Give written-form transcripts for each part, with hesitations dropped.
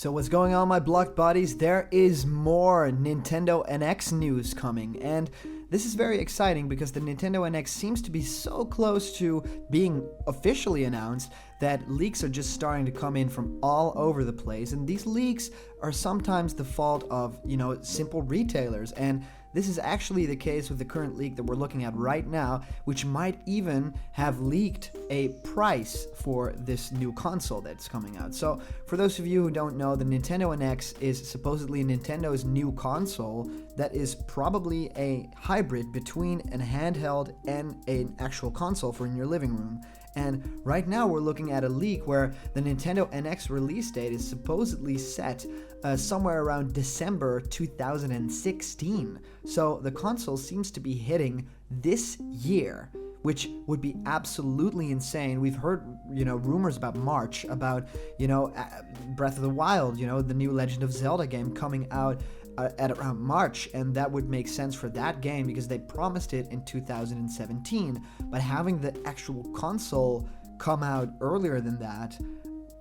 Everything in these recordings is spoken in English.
So what's going on, my blocked buddies? There is more Nintendo NX news coming, and this is very exciting because the Nintendo NX seems to be so close to being officially announced that leaks are just starting to come in from all over the place, and these leaks are sometimes the fault of, simple retailers, and this is actually the case with the current leak that we're looking at right now, which might even have leaked a price for this new console that's coming out. So, for those of you who don't know, the Nintendo NX is supposedly Nintendo's new console that is probably a hybrid between a handheld and an actual console for in your living room. And right now we're looking at a leak where the Nintendo NX release date is supposedly set somewhere around December 2016. So the console seems to be hitting this year, which would be absolutely insane. We've heard, rumors about March, about, Breath of the Wild, the new Legend of Zelda game coming out at around March, and that would make sense for that game because they promised it in 2017. But having the actual console come out earlier than that,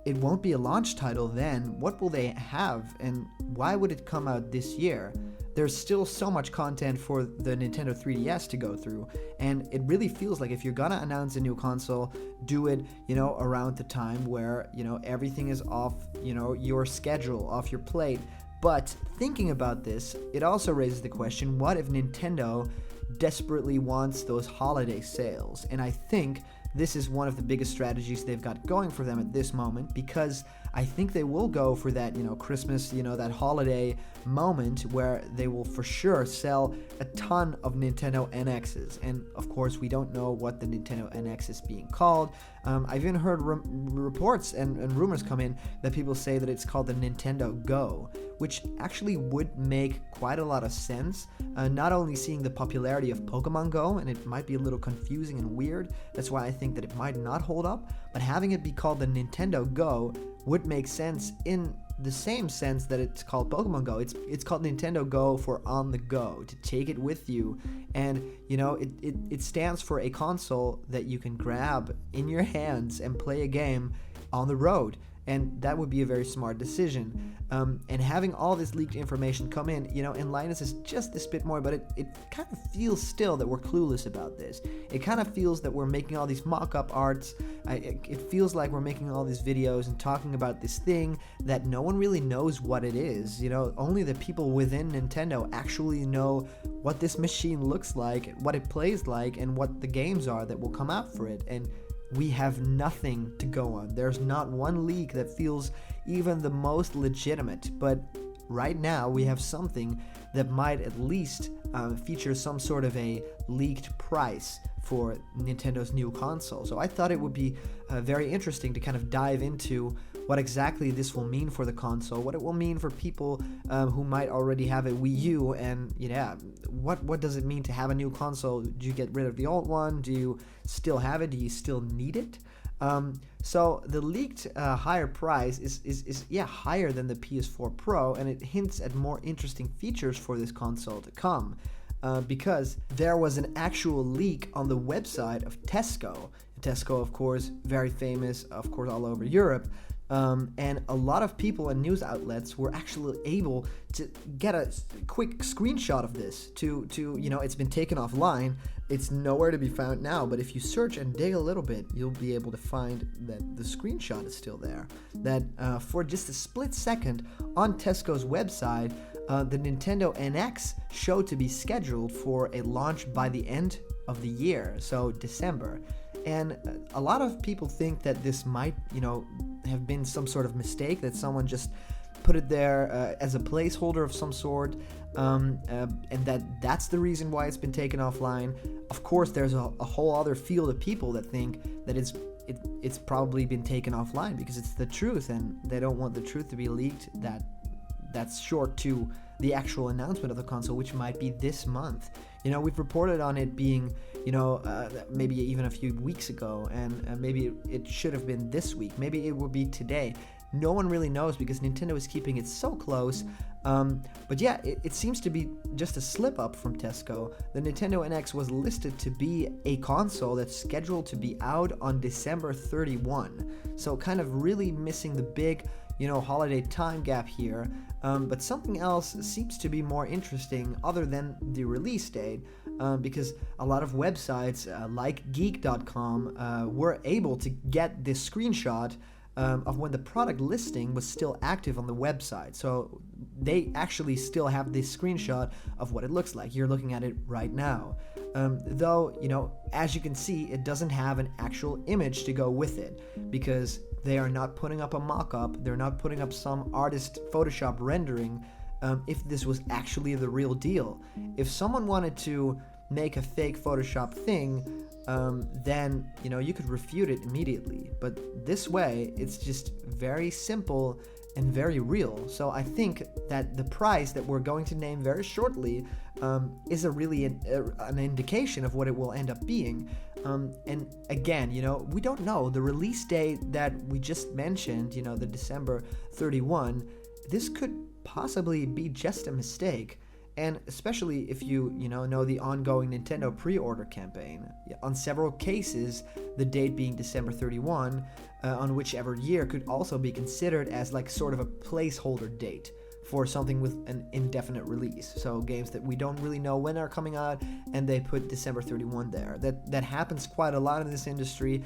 it won't be a launch title then. What will they have, and why would it come out this year? There's still so much content for the Nintendo 3DS to go through, and it really feels like if you're gonna announce a new console, do it, around the time where, everything is off, your schedule, off your plate. But thinking about this, it also raises the question, what if Nintendo desperately wants those holiday sales? And I think this is one of the biggest strategies they've got going for them at this moment, because I think they will go for that, Christmas, that holiday moment where they will for sure sell a ton of Nintendo NXs. And of course, we don't know what the Nintendo NX is being called. I've even heard reports and rumors come in that people say that it's called the Nintendo Go, which actually would make quite a lot of sense. Not only seeing the popularity of Pokemon Go, and it might be a little confusing and weird, that's why I think that it might not hold up, but having it be called the Nintendo Go would make sense in the same sense that it's called Pokemon Go. It's called Nintendo Go for on the go, to take it with you, and it stands for a console that you can grab in your hands and play a game on the road. And that would be a very smart decision. And having all this leaked information come in, and Linus is just this bit more, but it kind of feels still that we're clueless about this. It kind of feels that we're making all these mock-up arts. It feels like we're making all these videos and talking about this thing that no one really knows what it is. Only the people within Nintendo actually know what this machine looks like, what it plays like, and what the games are that will come out for it. And we have nothing to go on. There's not one leak that feels even the most legitimate, but right now we have something that might at least feature some sort of a leaked price for Nintendo's new console. So I thought it would be very interesting to kind of dive into what exactly this will mean for the console, what it will mean for people who might already have a Wii U, and what does it mean to have a new console? Do you get rid of the old one? Do you still have it? Do you still need it? So the leaked higher price is higher than the PS4 Pro, and it hints at more interesting features for this console to come. Because there was an actual leak on the website of TESCO. TESCO, of course, very famous, of course, all over Europe. And a lot of people and news outlets were actually able to get a quick screenshot of this to it's been taken offline. It's nowhere to be found now, but if you search and dig a little bit, you'll be able to find that the screenshot is still there. That for just a split second on Tesco's website, the Nintendo NX showed to be scheduled for a launch by the end of the year, so December. And a lot of people think that this might, have been some sort of mistake, that someone just put it there as a placeholder of some sort, and that's the reason why it's been taken offline. Of course, there's a whole other field of people that think that it's probably been taken offline because it's the truth, and they don't want the truth to be leaked that's short to the actual announcement of the console, which might be this month. We've reported on it being, maybe even a few weeks ago, and maybe it should have been this week. Maybe it will be today. No one really knows because Nintendo is keeping it so close. But yeah, it seems to be just a slip up from Tesco. The Nintendo NX was listed to be a console that's scheduled to be out on December 31. So kind of really missing the big, holiday time gap here, but something else seems to be more interesting other than the release date, because a lot of websites like geek.com were able to get this screenshot of when the product listing was still active on the website. So they actually still have this screenshot of what it looks like. You're looking at it right now. Though, as you can see, it doesn't have an actual image to go with it, because they are not putting up a mock-up. They're not putting up some artist Photoshop rendering if this was actually the real deal. If someone wanted to make a fake Photoshop thing, then you could refute it immediately. But this way, it's just very simple and very real. So I think that the price that we're going to name very shortly is really an indication of what it will end up being. And again, we don't know the release date that we just mentioned, the December 31. This could possibly be just a mistake. And especially if you know the ongoing Nintendo pre-order campaign. On several cases, the date being December 31 on whichever year could also be considered as like sort of a placeholder date for something with an indefinite release. So games that we don't really know when are coming out, and they put December 31 there. That happens quite a lot in this industry,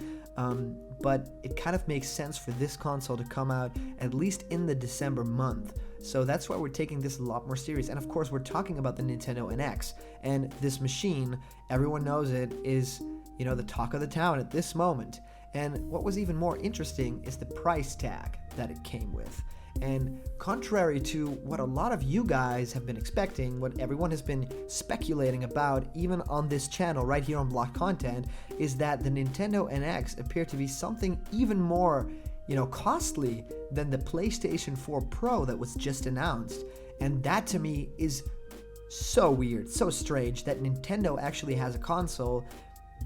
but it kind of makes sense for this console to come out at least in the December month. So that's why we're taking this a lot more serious. And of course, we're talking about the Nintendo NX. And this machine, everyone knows it, is, the talk of the town at this moment. And what was even more interesting is the price tag that it came with. And contrary to what a lot of you guys have been expecting, what everyone has been speculating about, even on this channel right here on Block Content, is that the Nintendo NX appeared to be something even more costly than the PlayStation 4 Pro that was just announced. And that to me is so weird, so strange that Nintendo actually has a console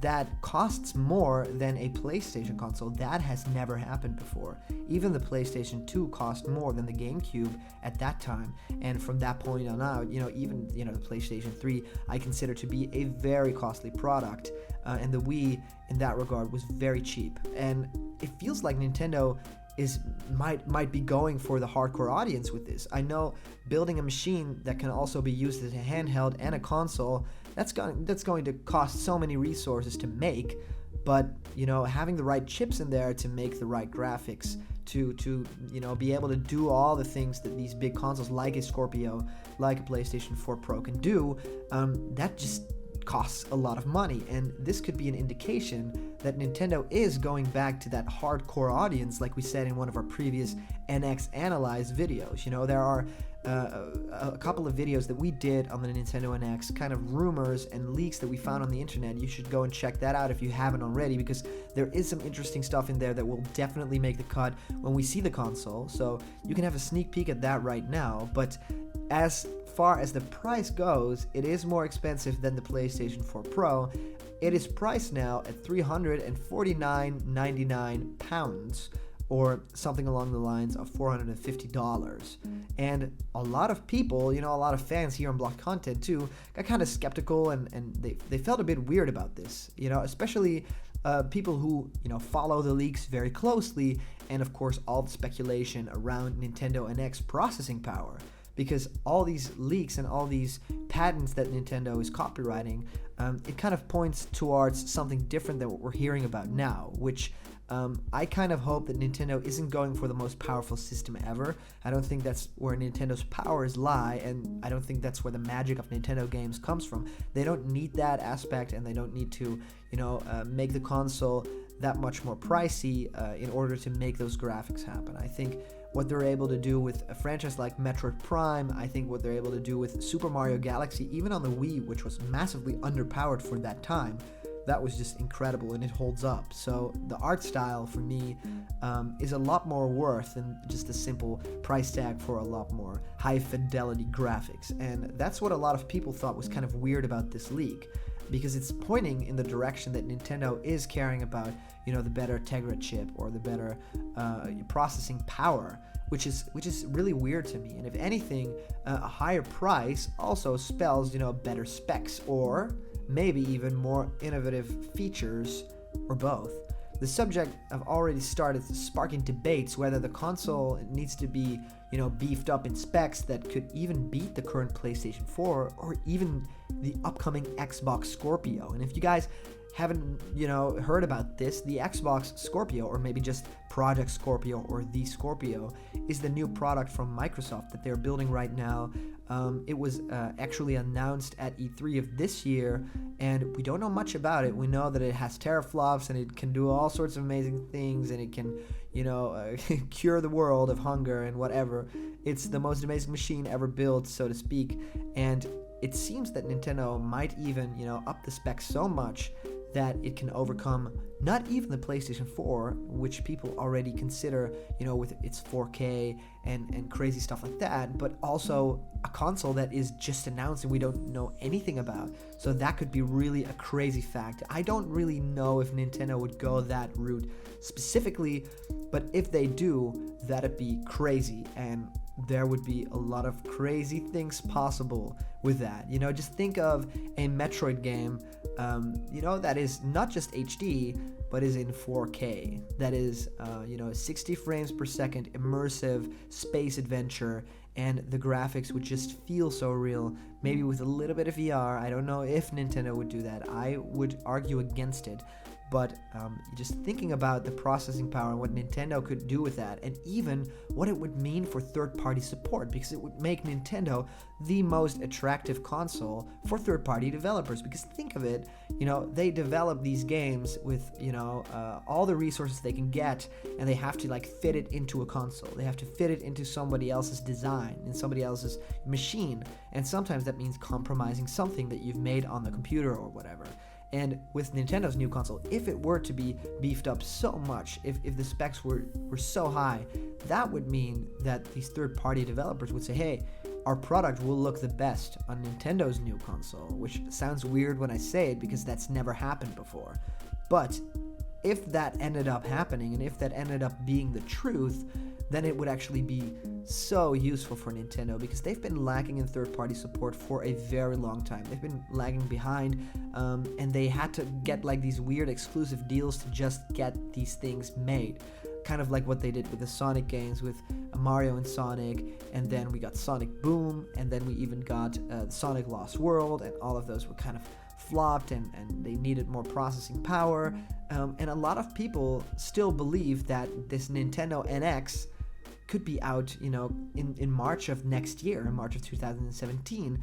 that costs more than a PlayStation console. That has never happened before. Even the PlayStation 2 cost more than the GameCube at that time. And from that point on out, even the PlayStation 3 I consider to be a very costly product. And the Wii, in that regard, was very cheap. And it feels like Nintendo might be going for the hardcore audience with this. I know building a machine that can also be used as a handheld and a console, that's going to cost so many resources to make, but having the right chips in there to make the right graphics, to be able to do all the things that these big consoles like a Scorpio, like a PlayStation 4 Pro can do, that just costs a lot of money. And this could be an indication that Nintendo is going back to that hardcore audience, like we said in one of our previous NX Analyze videos. There are a couple of videos that we did on the Nintendo NX, kind of rumors and leaks that we found on the internet. You should go and check that out if you haven't already, because there is some interesting stuff in there that will definitely make the cut when we see the console. So you can have a sneak peek at that right now. But as far as the price goes, it is more expensive than the PlayStation 4 Pro. It is priced now at £349.99, or something along the lines of $450. And a lot of people, a lot of fans here on Block Content too, got kind of skeptical, and they felt a bit weird about this, especially people who, follow the leaks very closely, and of course all the speculation around Nintendo NX processing power. Because all these leaks and all these patents that Nintendo is copywriting, it kind of points towards something different than what we're hearing about now, which I kind of hope that Nintendo isn't going for the most powerful system ever. I don't think that's where Nintendo's powers lie, and I don't think that's where the magic of Nintendo games comes from. They don't need that aspect, and they don't need to, make the console that much more pricey in order to make those graphics happen. I think what they're able to do with a franchise like Metroid Prime, I think what they're able to do with Super Mario Galaxy, even on the Wii, which was massively underpowered for that time, that was just incredible, and it holds up. So the art style for me is a lot more worth than just a simple price tag for a lot more high fidelity graphics. And that's what a lot of people thought was kind of weird about this leak, because it's pointing in the direction that Nintendo is caring about, the better Tegra chip or the better processing power, which is really weird to me. And if anything, a higher price also spells, better specs, or maybe even more innovative features, or both. the subject have already started sparking debates whether the console needs to be, beefed up in specs that could even beat the current PlayStation 4 or even the upcoming Xbox Scorpio. And if you guys haven't, heard about this, the Xbox Scorpio, or maybe just Project Scorpio or the Scorpio, is the new product from Microsoft that they're building right now. It was actually announced at E3 of this year, and we don't know much about it. We know that it has teraflops and it can do all sorts of amazing things, and it can, cure the world of hunger and whatever. It's the most amazing machine ever built, so to speak, and it seems that Nintendo might even, up the specs so much that it can overcome not even the PlayStation 4, which people already consider, with its 4K and crazy stuff like that, but also a console that is just announced and we don't know anything about. So that could be really a crazy fact. I don't really know if Nintendo would go that route specifically, but if they do, that'd be crazy, and there would be a lot of crazy things possible with that. Just think of a Metroid game, that is not just HD, but is in 4K. That is, 60 frames per second, immersive space adventure, and the graphics would just feel so real. Maybe with a little bit of VR. I don't know if Nintendo would do that. I would argue against it. But just thinking about the processing power and what Nintendo could do with that, and even what it would mean for third-party support, because it would make Nintendo the most attractive console for third-party developers. Because think of it, they develop these games with, all the resources they can get, and they have to fit it into a console. They have to fit it into somebody else's design and somebody else's machine, and sometimes that means compromising something that you've made on the computer or whatever. And with Nintendo's new console, if it were to be beefed up so much, if the specs were so high, that would mean that these third-party developers would say, hey, our product will look the best on Nintendo's new console, which sounds weird when I say it because that's never happened before. But if that ended up happening, and if that ended up being the truth, then it would actually be so useful for Nintendo, because they've been lacking in third-party support for a very long time. They've been lagging behind, and they had to get these weird exclusive deals to just get these things made. Kind of like what they did with the Sonic games, with Mario and Sonic, and then we got Sonic Boom, and then we even got Sonic Lost World, and all of those were kind of flopped, and they needed more processing power. And a lot of people still believe that this Nintendo NX could be out, in March of next year, in March of 2017.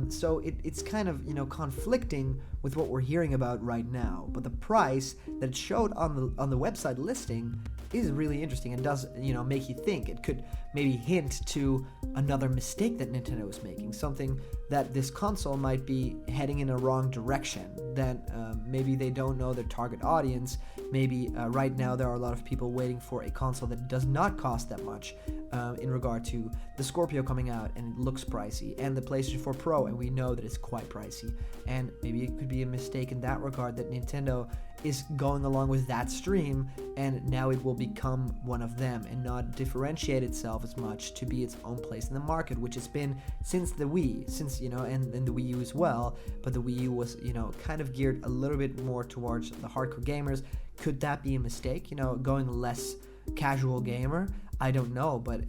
So it's kind of, conflicting with what we're hearing about right now. But the price that it showed on the website listing is really interesting and does, make you think. It could maybe hint to another mistake that Nintendo is making, something that this console might be heading in a wrong direction, that maybe they don't know their target audience. Maybe right now there are a lot of people waiting for a console that does not cost that much, in regard to the Scorpio coming out, and it looks pricey, and the PlayStation 4 Pro, and we know that it's quite pricey. And maybe it could be a mistake in that regard, that Nintendo is going along with that stream, and now it will become one of them and not differentiate itself as much to be its own place in the market, which has been since the Wii, and the Wii U as well. But the Wii U was, kind of geared a little bit more towards the hardcore gamers. Could that be a mistake, going less casual gamer? I don't know, but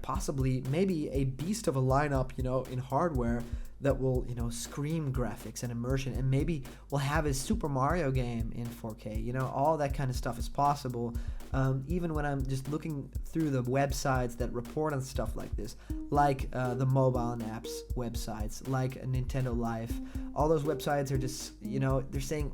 possibly, maybe a beast of a lineup, in hardware that will, scream graphics and immersion, and maybe we'll have a Super Mario game in 4K. All that kind of stuff is possible. Even when I'm just looking through the websites that report on stuff like this, like the mobile and apps websites, like Nintendo Life, all those websites are just, they're saying,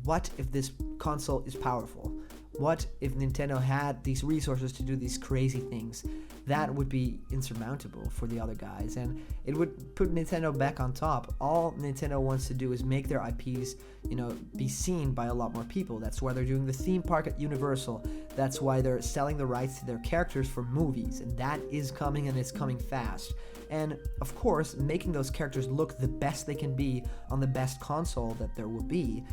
what if this console is powerful? What if Nintendo had these resources to do these crazy things? That would be insurmountable for the other guys, and it would put Nintendo back on top. All Nintendo wants to do is make their IPs, be seen by a lot more people. That's why they're doing the theme park at Universal. That's why they're selling the rights to their characters for movies, and that is coming, and it's coming fast. And of course, making those characters look the best they can be on the best console that there will be.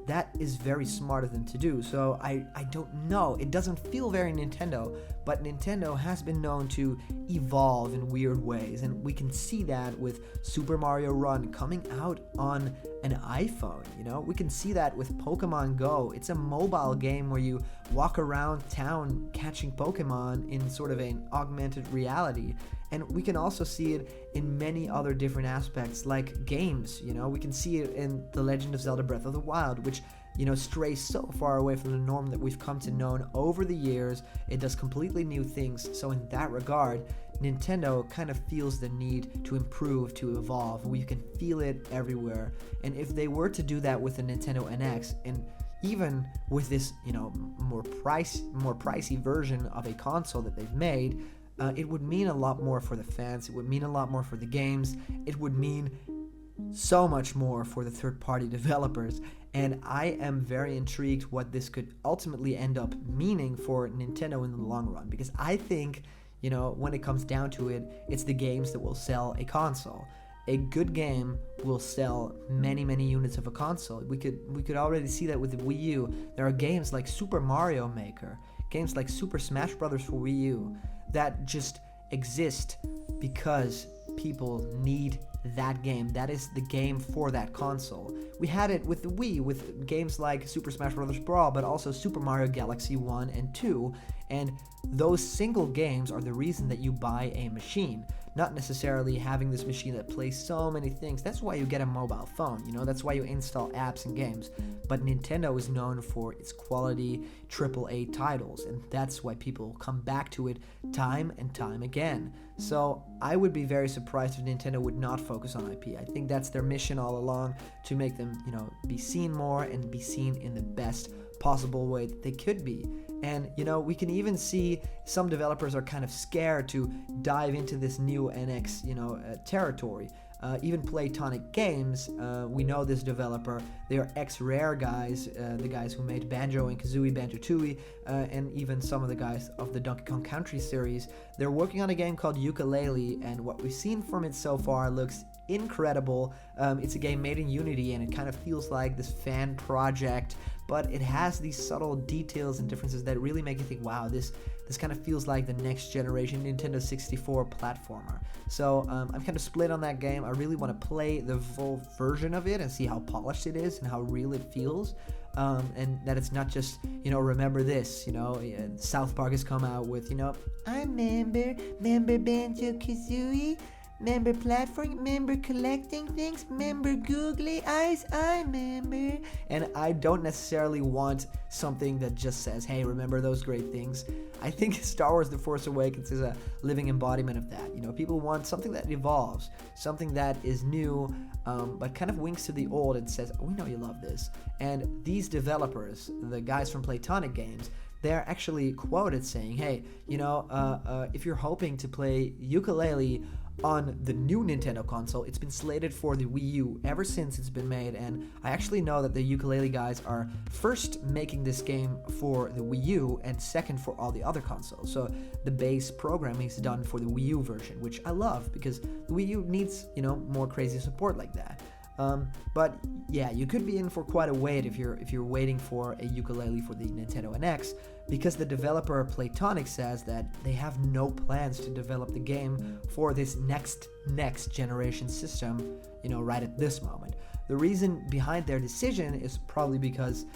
that is very smart of them to do. So I don't know. It doesn't feel very Nintendo, but Nintendo has been known to evolve in weird ways, and we can see that with Super Mario Run coming out on an iPhone. We can see that with Pokemon Go. It's a mobile game where you walk around town catching Pokemon in sort of an augmented reality. And we can also see it in many other different aspects, like games. We can see it in The Legend of Zelda Breath of the Wild, which strays so far away from the norm that we've come to know over the years. It does completely new things. So in that regard, Nintendo kind of feels the need to improve, to evolve. We can feel it everywhere. And if they were to do that with the Nintendo NX, and even with this, more pricey version of a console that they've made, it would mean a lot more for the fans. It would mean a lot more for the games. It would mean so much more for the third-party developers. And I am very intrigued what this could ultimately end up meaning for Nintendo in the long run, because I think, when it comes down to it, it's the games that will sell a console. A good game will sell many, many units of a console. We could already see that with the Wii U. There are games like Super Mario Maker, games like Super Smash Bros. For Wii U, that just exist because people need that game. That is the game for that console. We had it with the Wii, with games like Super Smash Bros. Brawl, but also Super Mario Galaxy 1 and 2, and those single games are the reason that you buy a machine, not necessarily having this machine that plays so many things. That's why you get a mobile phone, that's why you install apps and games. But Nintendo is known for its quality AAA titles, and that's why people come back to it time and time again. So I would be very surprised if Nintendo would not focus on IP. I think that's their mission all along, to make them, be seen more and be seen in the best possible way that they could be. And, we can even see some developers are kind of scared to dive into this new NX, territory. Even Playtonic Games, we know this developer. They are ex-Rare guys, the guys who made Banjo and Kazooie, Banjo-Tooie, and even some of the guys of the Donkey Kong Country series. They're working on a game called Ukulele, and what we've seen from it so far looks incredible. It's a game made in Unity, and it kind of feels like this fan project, but it has these subtle details and differences that really make you think, wow, this kind of feels like the next generation Nintendo 64 platformer. So I'm kind of split on that game. I really want to play the full version of it and see how polished it is and how real it feels. And that it's not just, remember this, South Park has come out with, I remember Banjo-Kazooie, remember platform, remember collecting things, remember googly eyes, I remember. And I don't necessarily want something that just says, hey, remember those great things. I think Star Wars The Force Awakens is a living embodiment of that. People want something that evolves, something that is new, but kind of winks to the old and says, we know you love this. And these developers, the guys from Playtonic Games, they're actually quoted saying, hey, if you're hoping to play Ukulele on the new Nintendo console, it's been slated for the Wii U ever since it's been made, and I actually know that the Ukulele guys are first making this game for the Wii U and second for all the other consoles. So the base programming is done for the Wii U version, which I love because the Wii U needs, more crazy support like that. But yeah, you could be in for quite a wait if you're waiting for a Ukulele for the Nintendo NX, because the developer Playtonic says that they have no plans to develop the game for this next generation system, right at this moment. The reason behind their decision is probably because,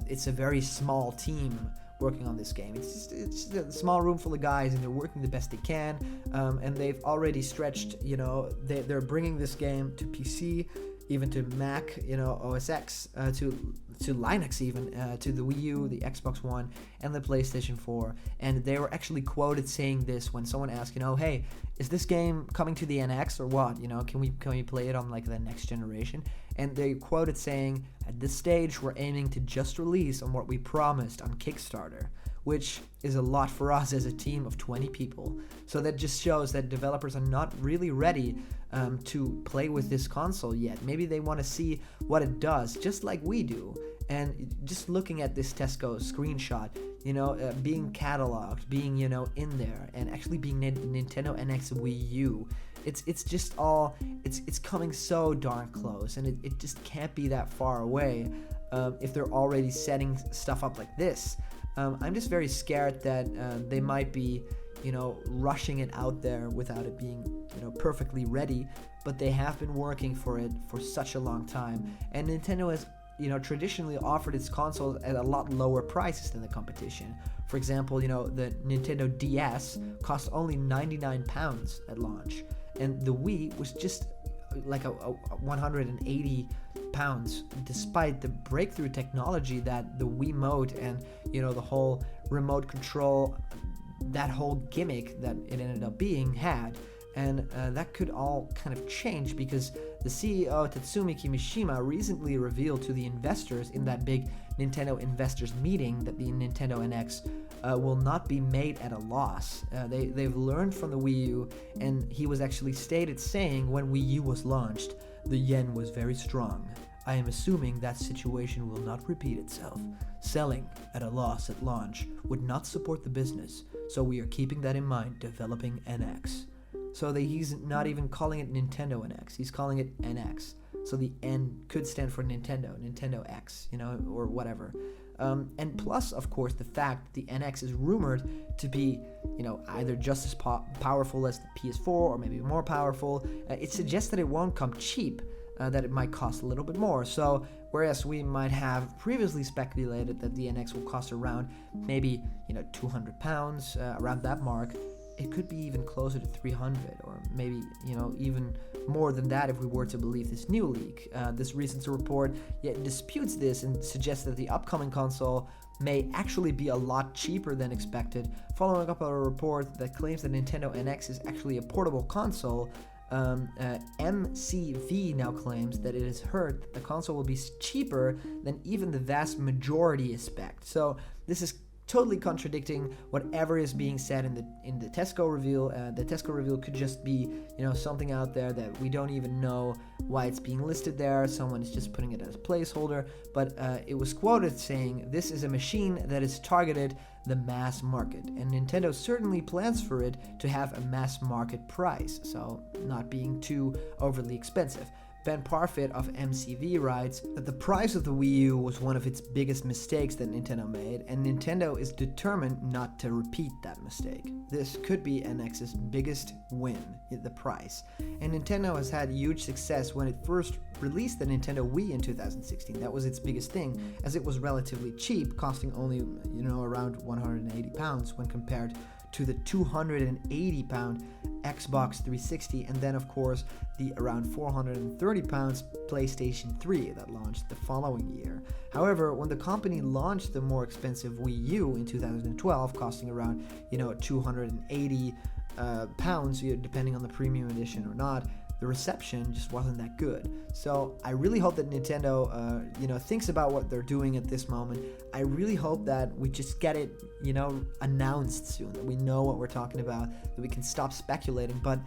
it's a very small team working on this game. It's just a small room full of guys, and they're working the best they can, and they've already stretched, they're bringing this game to PC, even to Mac, OS X, to Linux even, to the Wii U, the Xbox One, and the PlayStation 4. And they were actually quoted saying this when someone asked, hey, is this game coming to the NX or what? Can we play it on like the next generation? And they quoted saying, at this stage, we're aiming to just release on what we promised on Kickstarter, which is a lot for us as a team of 20 people. So that just shows that developers are not really ready to play with this console yet. Maybe they want to see what it does, just like we do. And just looking at this TESCO screenshot, being cataloged, being, in there, and actually being Nintendo NX Wii U, it's just all, it's coming so darn close, and it just can't be that far away. if they're already setting stuff up like this. I'm just very scared that they might be, rushing it out there without it being, perfectly ready. But they have been working for it for such a long time, and Nintendo has, traditionally offered its consoles at a lot lower prices than the competition. For example, the Nintendo DS cost only £99 at launch, and the Wii was just like a £180, despite the breakthrough technology that the Wiimote and the whole remote control, that whole gimmick that it ended up being had. And that could all kind of change because the CEO Tatsumi Kimishima recently revealed to the investors in that big Nintendo investors meeting that the Nintendo NX will not be made at a loss. They've learned from the Wii U, and he was actually stated saying when Wii U was launched, the yen was very strong. I am assuming that situation will not repeat itself. Selling at a loss at launch would not support the business, so we are keeping that in mind developing NX. So he's not even calling it Nintendo NX, he's calling it NX. So the N could stand for Nintendo X, or whatever. And plus, of course, the fact that the NX is rumored to be, either just as powerful as the PS4 or maybe more powerful. It suggests that it won't come cheap, that it might cost a little bit more. So whereas we might have previously speculated that the NX will cost around maybe, £200, around that mark, it could be even closer to 300, or maybe, even more than that if we were to believe this new leak. This recent report disputes this and suggests that the upcoming console may actually be a lot cheaper than expected, following up on a report that claims that Nintendo NX is actually a portable console. MCV now claims that it has heard that the console will be cheaper than even the vast majority expect. So this is totally contradicting whatever is being said in the TESCO reveal. The TESCO reveal could just be, something out there that we don't even know why it's being listed there. Someone is just putting it as a placeholder. But it was quoted saying, "This is a machine that is targeted the mass market, and Nintendo certainly plans for it to have a mass market price, so not being too overly expensive." Ben Parfit of MCV writes that the price of the Wii U was one of its biggest mistakes that Nintendo made, and Nintendo is determined not to repeat that mistake. This could be NX's biggest win, the price. And Nintendo has had huge success when it first released the Nintendo Wii in 2016. That was its biggest thing, as it was relatively cheap, costing only, around £180 when compared to the £280 Xbox 360, and then of course the around £430 PlayStation 3 that launched the following year. However, when the company launched the more expensive Wii U in 2012, costing around £280, depending on the premium edition or not, the reception just wasn't that good. So I really hope that Nintendo, thinks about what they're doing at this moment. I really hope that we just get it, announced soon, that we know what we're talking about, that we can stop speculating. But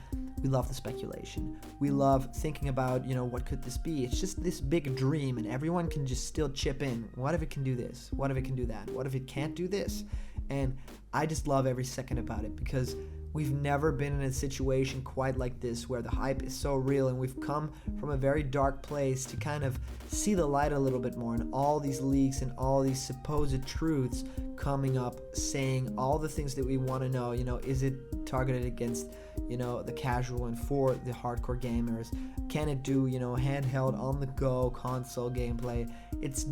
we love the speculation. We love thinking about, what could this be? It's just this big dream, and everyone can just still chip in. What if it can do this? What if it can do that? What if it can't do this? And I just love every second about it, because we've never been in a situation quite like this where the hype is so real, and we've come from a very dark place to kind of see the light a little bit more, and all these leaks and all these supposed truths coming up saying all the things that we want to know. Is it targeted against, the casual and for the hardcore gamers? Can it do, handheld on the go console gameplay? It's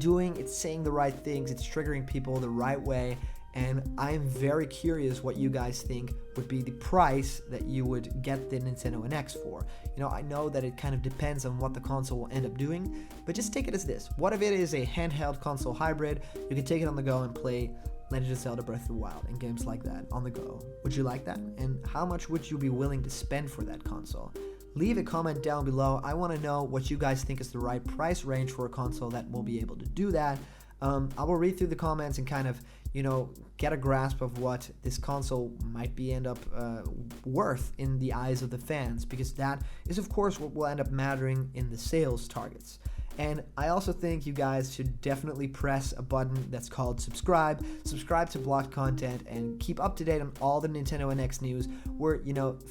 saying the right things, it's triggering people the right way. And I'm very curious what you guys think would be the price that you would get the Nintendo NX for. I know that it kind of depends on what the console will end up doing, but just take it as this. What if it is a handheld console hybrid? You can take it on the go and play Legend of Zelda Breath of the Wild and games like that on the go. Would you like that? And how much would you be willing to spend for that console? Leave a comment down below. I want to know what you guys think is the right price range for a console that will be able to do that. I will read through the comments and kind of, get a grasp of what this console might be end up worth in the eyes of the fans, because that is, of course, what will end up mattering in the sales targets. And I also think you guys should definitely press a button that's called subscribe to Blocked Content, and keep up to date on all the Nintendo NX news. We're,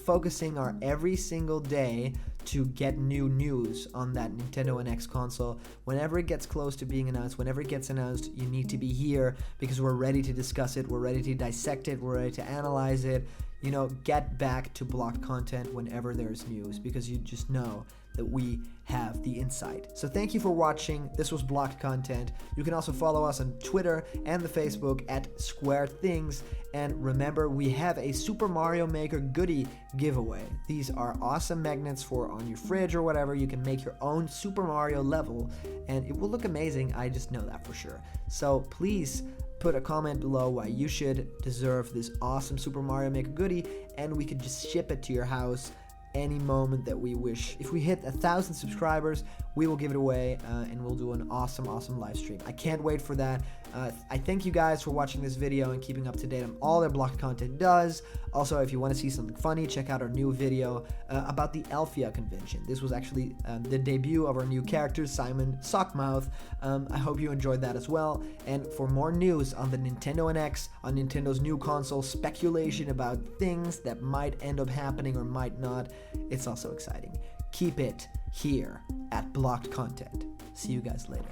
focusing our every single day to get new news on that Nintendo NX console. Whenever it gets close to being announced, whenever it gets announced, you need to be here because we're ready to discuss it, we're ready to dissect it, we're ready to analyze it. You know, get back to blocked content whenever there's news because you just know that we have the insight. So thank you for watching. This was Blocked Content. You can also follow us on Twitter and the Facebook at Square Things. And remember, we have a Super Mario Maker goodie giveaway. These are awesome magnets for on your fridge or whatever. You can make your own Super Mario level and it will look amazing. I just know that for sure. So please put a comment below why you should deserve this awesome Super Mario Maker goodie, and we could just ship it to your house any moment that we wish. If we hit 1,000 subscribers, we will give it away and we'll do an awesome live stream. I can't wait for that. I thank you guys for watching this video and keeping up to date on all that Blocked Content does. Also, if you want to see something funny, check out our new video about the Alphia convention. This was actually the debut of our new character, Simon Sockmouth. I hope you enjoyed that as well. And for more news on the Nintendo NX, on Nintendo's new console, speculation about things that might end up happening or might not, it's also exciting. Keep it here at Blocked Content. See you guys later.